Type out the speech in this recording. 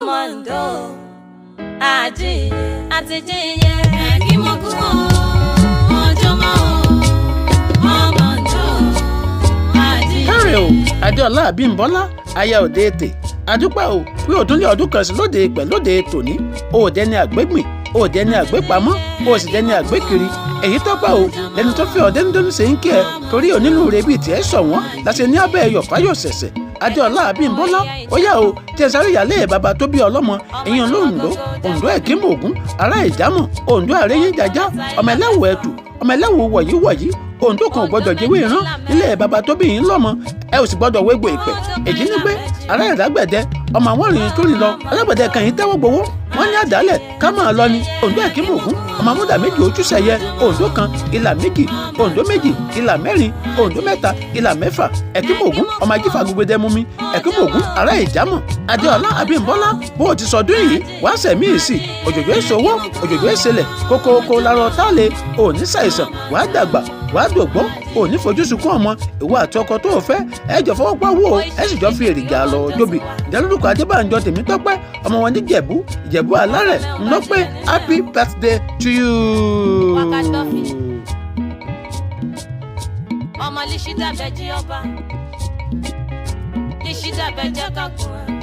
Mọ̀ndó àjíyẹ àti jíyẹ kí mo kú ọjọ́ mọ́ Mọ̀ndó àjíyẹ. káre o Adéọlá Abímbọ́lá aya òde ètè adúpẹ́ o pé òtúnlé ọdún kan sí lóde pẹ̀lóde tòní òde ní àgbégbìn òde ní àgbépamọ́ òsì dẹni àgbékiri èyí tó bá o lẹni tó fi ọ̀dẹ́nudẹ́nu ṣe ń kí ẹ torí onínúure bíi tiẹ̀ sọ wọ́n láti ní abẹ́ ẹyọ fáyọ̀ ṣẹ̀ṣẹ̀ Adéọlá Abímbọ́lá ó yá o tí ẹ sáré ìyálé bàbá tó bí ọlọ́mọ èèyàn lóńdó Oǹdó ẹ̀kínmọ̀ ògún ará ìdámọ̀ Oǹdó àrẹ́yìn jàjá ọmọ ẹlẹ́wọ̀ ẹ̀tù ọmọ ẹlẹ́wọ̀ wọ̀yí Oǹdó kan ò gbọ́dọ̀ jẹ́wé ìran nílé bàbá tó bí yín lọ́mọ ẹ ò sì gbọ́dọ̀ wégbò ìpẹ́ èjì ní pé ará ìdágbẹ̀dẹ ọmọ àwọn ìrìn tó rìn lọ alágbẹ̀dẹ kan yìí tẹ́wọ́ gbowó wọ́n ní àdálẹ̀ ká máa lọ ni Oǹdó ẹ̀kínmọ̀ ògún ọmọ amúdà méjì ojúṣẹyẹ Oǹdó kan ìlà méjì Oǹdó méjì ìlà mẹ́rin Oǹdó mẹ́ta ìlà mẹ́fà ẹ̀kínmọ̀ ògún ọmọ ajífà gbogbo mumi ẹ̀kínmọ̀ ògún ará ìjámọ̀ Adéọlá Abímbọ́lá bó o ti sọdún yìí wàá sẹ̀mí ìsì òjòjò ìṣòwò òjòjò ìṣẹlẹ̀ kókóókó larọ táàlẹ̀ òní ṣàìsàn wàá dàgbà wàá dògbó òní fojú sunkún ọmọ ìwọ àti ọkọ tó o fẹ́ ẹ jọ fọwọ́ pa wò ó ẹ sì jọ fi èrìgà lọ jóbi ìdálórúkọ Adébánjọ Tèmítọ́pẹ́ ọmọ wọn ní Ìjẹ̀bú Alárẹ̀ ń lọ pé happy birthday to you. ọmọ lè ṣí dàbẹ̀ jí ọba lè ṣí dàbẹ̀ jẹ́ ká kúrẹ́.